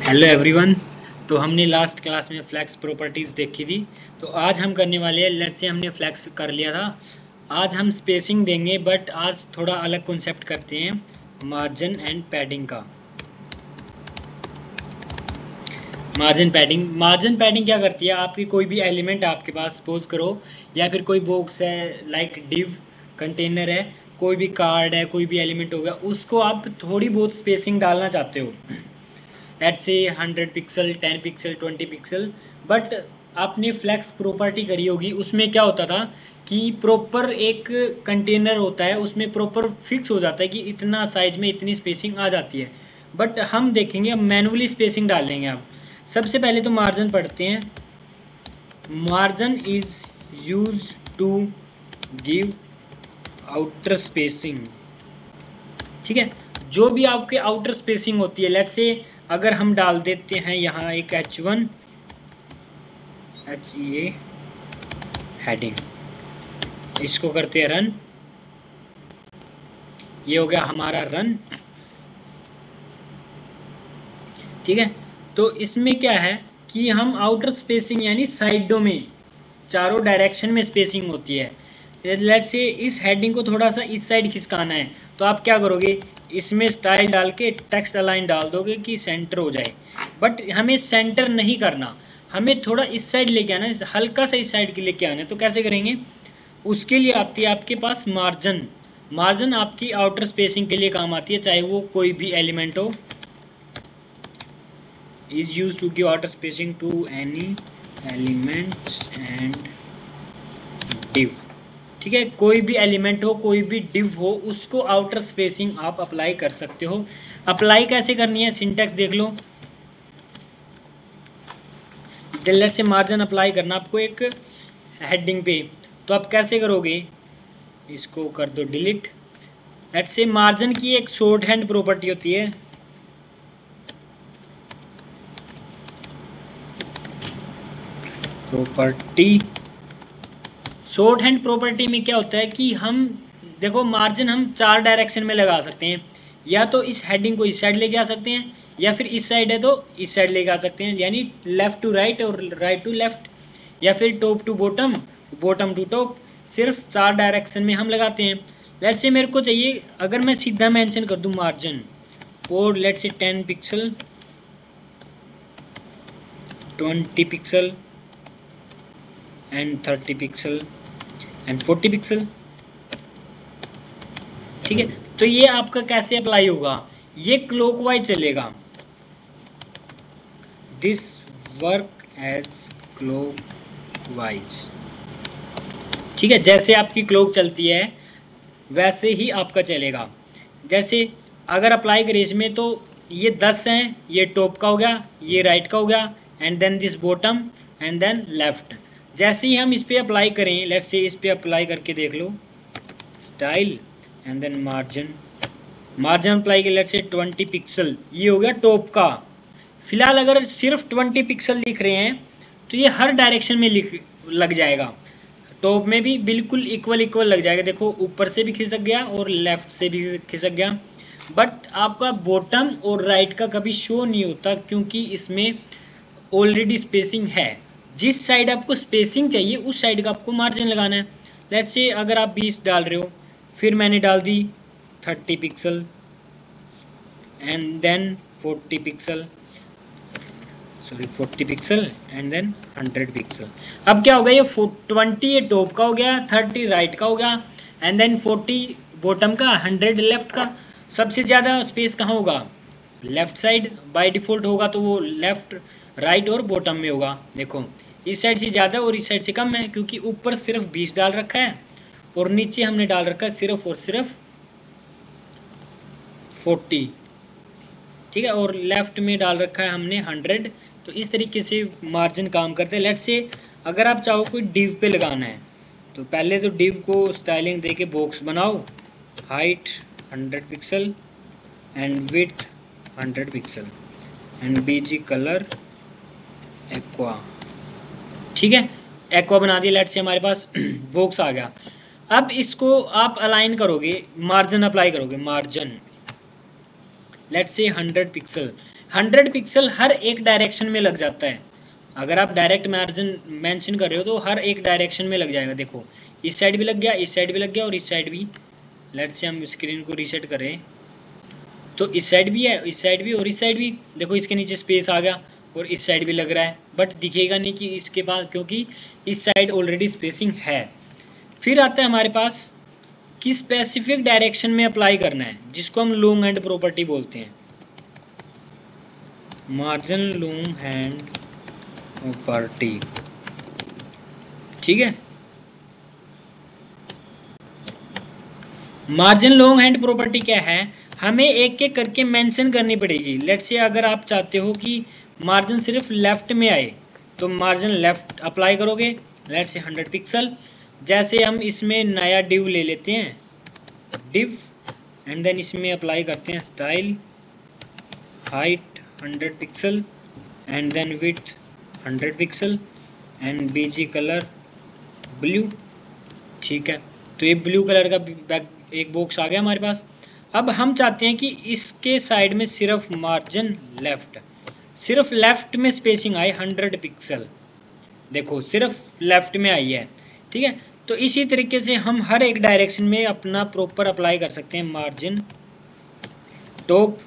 Hello everyone. तो हमने last class में फ्लैक्स प्रॉपर्टीज़ देखी थी। तो आज हम करने वाले हैं, लेट्स से हमने फ्लैक्स कर लिया था। आज हम स्पेसिंग देंगे, बट आज थोड़ा अलग कॉन्सेप्ट करते हैं, मार्जिन एंड पैडिंग का। मार्जिन पैडिंग क्या करती है? आपकी कोई भी एलिमेंट आपके पास सपोज करो, या फिर कोई बॉक्स है, लाइक डिव कंटेनर है, कोई भी कार्ड है, कोई भी एलिमेंट हो गया, उसको आप थोड़ी बहुत स्पेसिंग डालना चाहते हो, let's say 100 pixel, 10 pixel, 20 pixel. But आपने फ्लैक्स प्रॉपर्टी करी होगी, उसमें क्या होता था कि प्रॉपर एक कंटेनर होता है, उसमें प्रॉपर फिक्स हो जाता है कि इतना साइज में इतनी स्पेसिंग आ जाती है। बट हम देखेंगे, हम मैनुअली स्पेसिंग डालेंगे। आप सबसे पहले तो मार्जिन पढ़ते हैं। Margin is use to give outer spacing. ठीक है, जो भी आपके आउटर स्पेसिंग होती है, लेट्स से अगर हम डाल देते हैं यहाँ एक H1 HEA हेडिंग, इसको करते हैं रन। ये हो गया हमारा रन। ठीक है, तो इसमें क्या है कि हम आउटर स्पेसिंग यानी साइडों में, चारों डायरेक्शन में स्पेसिंग होती है। लेट्स से इस हेडिंग को थोड़ा सा इस साइड खिसकाना है, तो आप क्या करोगे, इसमें स्टाइल डाल के टेक्स्ट अलाइन डाल दोगे कि सेंटर हो जाए। बट हमें सेंटर नहीं करना, हमें थोड़ा इस साइड लेके आना है, हल्का सा इस साइड के लेके आना है। तो कैसे करेंगे? उसके लिए आती है आपके पास मार्जिन। मार्जिन आपकी आउटर स्पेसिंग के लिए काम आती है, चाहे वो कोई भी एलिमेंट हो। Is use to give outer spacing to any elements and div. ठीक है, कोई भी एलिमेंट हो, कोई भी डिव हो, उसको आउटर स्पेसिंग आप अप्लाई कर सकते हो। अप्लाई कैसे करनी है, सिंटैक्स देख लो। जेलर से मार्जिन अप्लाई करना आपको एक हेडिंग पे, तो आप कैसे करोगे, इसको कर दो डिलीट। लेट्स से मार्जिन की एक शॉर्ट हैंड प्रॉपर्टी होती है, प्रॉपर्टी। शॉर्ट हैंड प्रॉपर्टी में क्या होता है कि हम देखो, मार्जिन हम चार डायरेक्शन में लगा सकते हैं। या तो इस हेडिंग को इस साइड लेके आ सकते हैं, या फिर इस साइड है तो इस साइड लेके आ सकते हैं, यानी लेफ्ट टू राइट और राइट टू लेफ्ट, या फिर top to bottom, bottom to top. सिर्फ चार डायरेक्शन में हम लगाते हैं। लेट्स से मेरे को चाहिए, अगर मैं सीधा मेंशन कर दूं मार्जिन और let's say 10 pixel, 20 pixel and 30 pixel and 40 pixel. ठीक है, तो ये आपका कैसे अप्लाई होगा, ये क्लॉकवाइज चलेगा। This work as clockwise. ठीक है, जैसे आपकी क्लॉक चलती है वैसे ही आपका चलेगा। जैसे अगर अप्लाई करें इसमें, तो ये 10 हैं, ये टॉप का हो गया, ये राइट का हो गया, and then this bottom and then left. जैसे ही हम इस पे अप्लाई करें, लेट्स से इस पे अप्लाई करके देख लो, style and then margin, margin apply के लेट्स से 20 पिक्सल, ये हो गया टॉप का। फिलहाल अगर सिर्फ 20 पिक्सल लिख रहे हैं तो ये हर डायरेक्शन में लग जाएगा। टॉप में भी बिल्कुल इक्वल लग जाएगा। देखो, ऊपर से भी खिसक गया और लेफ्ट से भी खिसक गया। बट आपका बॉटम और राइट का कभी शो नहीं होता, क्योंकि इसमें ऑलरेडी स्पेसिंग है। जिस साइड आपको स्पेसिंग चाहिए उस साइड का आपको मार्जिन लगाना है। लेट्स से अगर आप 20 डाल रहे हो, फिर मैंने डाल दी 30 pixel and then 40 pixel, sorry 40 pixel and then 100 pixel. अब क्या हो गया, ये 20 ये टॉप का हो गया, 30 राइट का हो गया, एंड देन 40 बॉटम का, 100 लेफ्ट का। सबसे ज़्यादा स्पेस कहाँ होगा, लेफ्ट साइड बाय डिफ़ॉल्ट होगा, तो वो लेफ्ट, राइट और बॉटम में होगा। देखो, इस साइड से ज़्यादा और इस साइड से कम है, क्योंकि ऊपर सिर्फ 20 डाल रखा है और नीचे हमने डाल रखा है सिर्फ और सिर्फ 40। ठीक है, और लेफ्ट में डाल रखा है हमने 100। तो इस तरीके से मार्जिन काम करते हैं। लेट्स से अगर आप चाहो कोई डिव पे लगाना है, तो पहले तो डिव को स्टाइलिंग दे के बॉक्स बनाओ, height 100 pixel and width 100 pixel and BG colour aqua. ठीक है, एक्वा बना दिया। लेट्स से हमारे पास बॉक्स आ गया। अब इसको आप अलाइन करोगे, मार्जिन अप्लाई करोगे, margin let's say 100 pixel. 100 pixel हर एक डायरेक्शन में लग जाता है। अगर आप डायरेक्ट मार्जिन मेंशन कर रहे हो तो हर एक डायरेक्शन में लग जाएगा। देखो इस साइड भी लग गया, इस साइड भी लग गया और इस साइड भी। लेट्स से हम स्क्रीन को रीसेट करें तो इस साइड भी है, इस साइड भी और इस साइड भी। देखो इसके नीचे स्पेस आ गया और इस साइड भी लग रहा है, बट दिखेगा नहीं कि इसके पास, क्योंकि इस साइड ऑलरेडी स्पेसिंग है। फिर आता है हमारे पास कि स्पेसिफिक डायरेक्शन में अप्लाई करना है, जिसको हम लॉन्ग हैंड प्रॉपर्टी बोलते हैं। मार्जिन लॉन्ग हैंड प्रॉपर्टी, ठीक है। मार्जिन लॉन्ग हैंड प्रॉपर्टी क्या है, हमें एक एक करके मेंशन करनी पड़ेगी। लेट्स से अगर आप चाहते हो कि मार्जिन सिर्फ लेफ्ट में आए तो मार्जिन लेफ्ट अप्लाई करोगे, लेट्स से 100 पिक्सल। जैसे हम इसमें नया डिव ले लेते हैं, डिव, एंड देन इसमें अप्लाई करते हैं style, height 100 pixel and then width 100 pixel and BG colour blue, ठीक है। तो ये ब्लू कलर का एक बॉक्स आ गया हमारे पास। अब हम चाहते हैं कि इसके साइड में सिर्फ मार्जिन लेफ्ट, सिर्फ लेफ्ट में स्पेसिंग आए 100 पिक्सल। देखो सिर्फ लेफ्ट में आई है, ठीक है। तो इसी तरीके से हम हर एक डायरेक्शन में अपना प्रॉपर अप्लाई कर सकते हैं। Margin top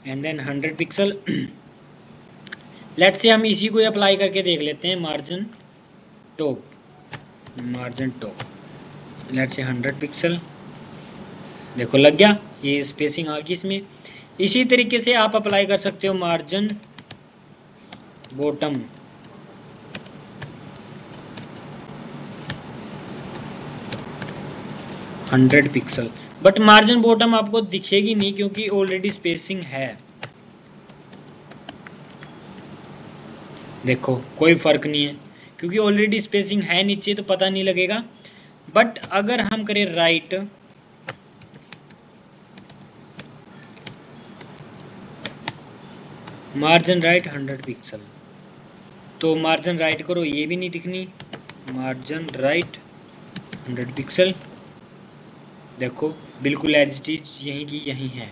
and then 100 pixel. Let's say हम इसी को अप्लाई करके देख लेते हैं। Margin top, margin top, let's say 100 pixel. देखो लग गया, ये स्पेसिंग आ गई इसमें। इसी तरीके से आप अप्लाई कर सकते हो margin bottom, $100 pixel. But margin bottom आपको दिखेगी नहीं क्योंकि ऑलरेडी स्पेसिंग है। देखो कोई फर्क नहीं है क्योंकि ऑलरेडी स्पेसिंग है नीचे, तो पता नहीं लगेगा। बट अगर हम करें राइट, मार्जिन राइट 100 पिक्सल, तो मार्जिन राइट करो, ये भी नहीं दिखनी। मार्जिन राइट 100 पिक्सल, देखो बिल्कुल एज इट इज यहीं की यहीं है,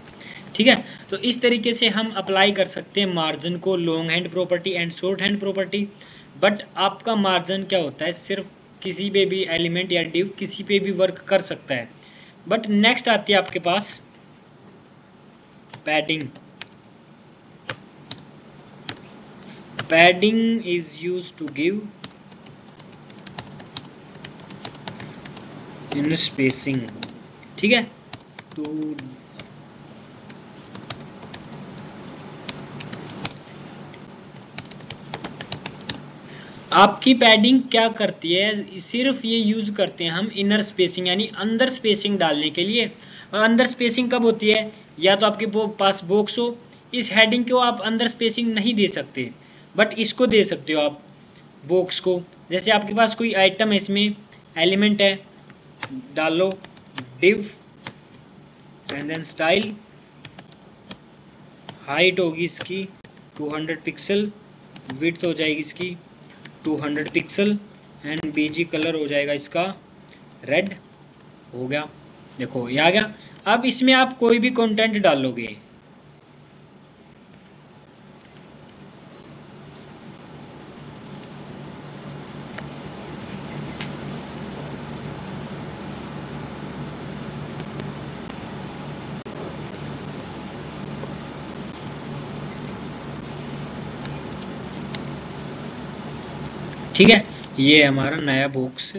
ठीक है। तो इस तरीके से हम अप्लाई कर सकते हैं मार्जिन को, long hand property and short hand property. But आपका मार्जिन क्या होता है, सिर्फ किसी पे भी एलिमेंट या डिव किसी पे भी वर्क कर सकता है। बट नेक्स्ट आती है आपके पास padding. Padding is used to give in spacing, ठीक है। तो आपकी पैडिंग क्या करती है, सिर्फ ये यूज करते हैं हम इनर स्पेसिंग यानी अंदर स्पेसिंग डालने के लिए। और अंदर स्पेसिंग कब होती है, या तो आपके पास बॉक्स हो, इस हेडिंग को आप अंदर स्पेसिंग नहीं दे सकते, बट इसको दे सकते हो आप बॉक्स को। जैसे आपके पास कोई आइटम है, इसमें एलिमेंट है, डालो div and then style, height होगी इसकी 200 पिक्सल, विड्थ हो जाएगी इसकी 200 पिक्सल एंड बीजी कलर हो जाएगा इसका रेड, हो गया। देखो ये आ गया। अब इसमें आप कोई भी कंटेंट डालोगे, ठीक है। ये हमारा नया बॉक्स,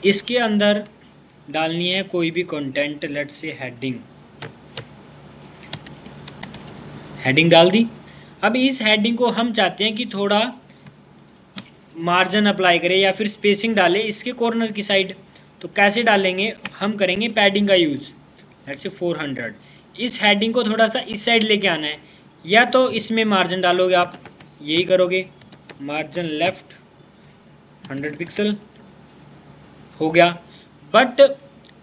इसके अंदर डालनी है कोई भी content, let's say heading, heading डाल दी। अब इस हेडिंग को हम चाहते हैं कि थोड़ा मार्जिन अप्लाई करें या फिर स्पेसिंग डालें इसके कॉर्नर की साइड। तो कैसे डालेंगे, हम करेंगे पैडिंग का यूज़, लेट्स से 400। इस हेडिंग को थोड़ा सा इस साइड लेके आना है, या तो इसमें मार्जिन डालोगे आप, यही करोगे, मार्जिन लेफ्ट 100 पिक्सल, हो गया। बट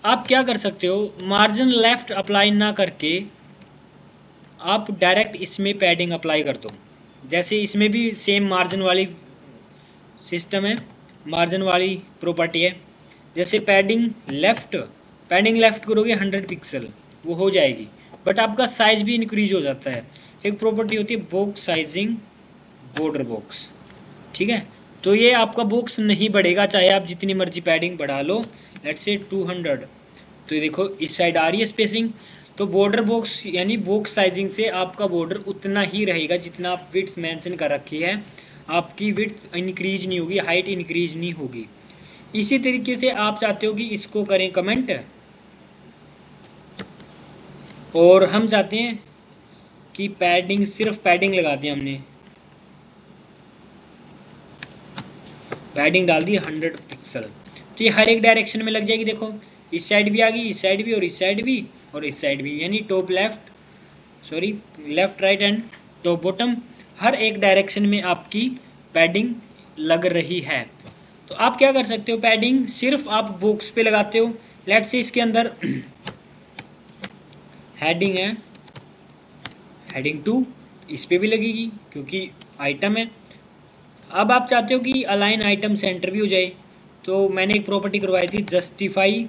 आप क्या कर सकते हो, मार्जिन लेफ्ट अप्लाई ना करके आप डायरेक्ट इसमें पैडिंग अप्लाई कर दो। जैसे इसमें भी सेम मार्जिन वाली सिस्टम है, मार्जिन वाली प्रॉपर्टी है। जैसे पैडिंग लेफ्ट करोगे 100 पिक्सल, वो हो जाएगी। बट आपका साइज भी इंक्रीज हो जाता है। एक प्रॉपर्टी होती है बॉक्स साइजिंग बॉर्डर बॉक्स, ठीक है। तो ये आपका बॉक्स नहीं बढ़ेगा चाहे आप जितनी मर्जी पैडिंग बढ़ा लो, लेट्स से 200। तो ये देखो इस साइड आ रही है स्पेसिंग, तो बॉर्डर बॉक्स यानी बॉक्स साइजिंग से आपका बॉर्डर उतना ही रहेगा जितना आप विड्थ मेंशन कर रखी है, आपकी विड्थ इंक्रीज नहीं होगी, हाइट इंक्रीज नहीं होगी। इसी तरीके से आप चाहते हो कि इसको करें कमेंट, और हम चाहते हैं कि पैडिंग सिर्फ पैडिंग लगा दी हमने, पैडिंग डाल दी 100 पिक्सल, तो ये हर एक डायरेक्शन में लग जाएगी। देखो इस साइड भी आ गई, इस साइड भी, और इस साइड भी, और इस साइड भी, यानी top left sorry left right and top bottom हर एक डायरेक्शन में आपकी पैडिंग लग रही है। तो आप क्या कर सकते हो, पैडिंग सिर्फ आप बॉक्स पे लगाते हो। लेट्स से इसके अंदर हेडिंग है, हेडिंग 2, इस पे भी लगेगी क्योंकि आइटम है। अब आप चाहते हो कि अलाइन आइटम सेंटर भी हो जाए, तो मैंने एक प्रॉपर्टी करवाई थी जस्टिफाई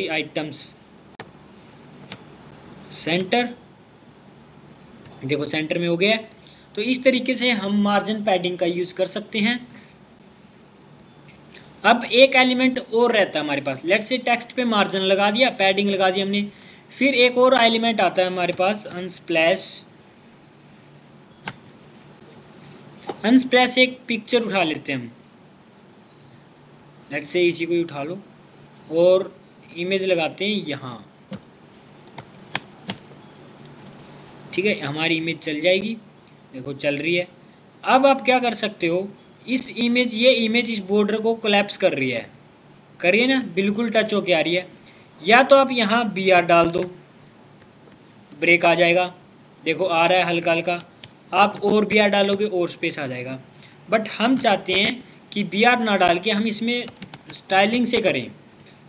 आइटम्स सेंटर, देखो सेंटर में हो गया। तो इस तरीके से हम मार्जिन पैडिंग का यूज कर सकते हैं। अब एक एलिमेंट और रहता है हमारे पास, लेट्स से टेक्स्ट पे मार्जिन लगा दिया, पैडिंग लगा दी हमने, फिर एक और एलिमेंट आता है हमारे पास अनस्प्लैश एक पिक्चर उठा लेते हैं हम, लेट्स से इसी को ही उठा लो और इमेज लगाते हैं यहाँ, ठीक है। हमारी इमेज चल जाएगी, देखो चल रही है। अब आप क्या कर सकते हो, इस इमेज ये इमेज इस बॉर्डर को कोलैप्स कर रही है ना, बिल्कुल टच होके आ रही है। या तो आप यहाँ BR डाल दो, ब्रेक आ जाएगा, देखो आ रहा है हल्का हल्का। आप और BR डालोगे और स्पेस आ जाएगा। बट हम चाहते हैं कि BR ना डाल के हम इसमें स्टाइलिंग से करें।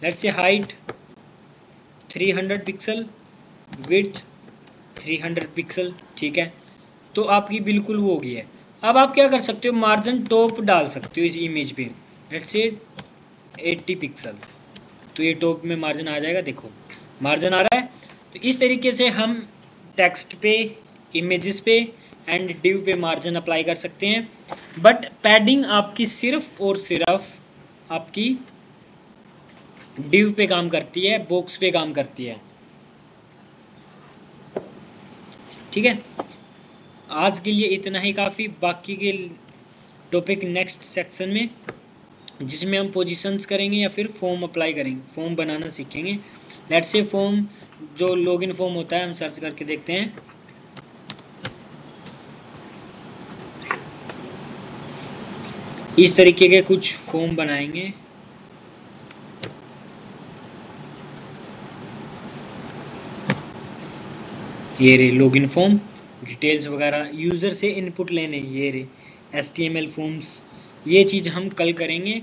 Let's say height 300 pixel, width 300 pixel, ठीक है। तो आपकी बिल्कुल वो होगी है। अब आप क्या कर सकते हो, मार्जिन टॉप डाल सकते हो इस इमेज पे, लेट्स से 80 पिक्सल, तो ये टॉप में मार्जिन आ जाएगा, देखो मार्जिन आ रहा है। तो इस तरीके से हम टेक्स्ट पे, इमेजेस पे एंड डिव पे मार्जिन अप्लाई कर सकते हैं। बट पैडिंग आपकी सिर्फ और सिर्फ आपकी डिव पे काम करती है, बॉक्स पे काम करती है, ठीक है। आज के लिए इतना ही काफ़ी, बाकी के टॉपिक नेक्स्ट सेक्शन में, जिसमें हम पोजीशंस करेंगे या फिर फॉर्म अप्लाई करेंगे, फॉर्म बनाना सीखेंगे। लेट्स से फॉर्म जो लॉगिन फॉर्म होता है, हम सर्च करके देखते हैं। इस तरीके के कुछ फॉर्म बनाएंगे, ये रे लॉगिन फॉर्म, डिटेल्स वगैरह यूज़र से इनपुट लेने, ये रे HTML फॉर्म्स, ये चीज़ हम कल करेंगे।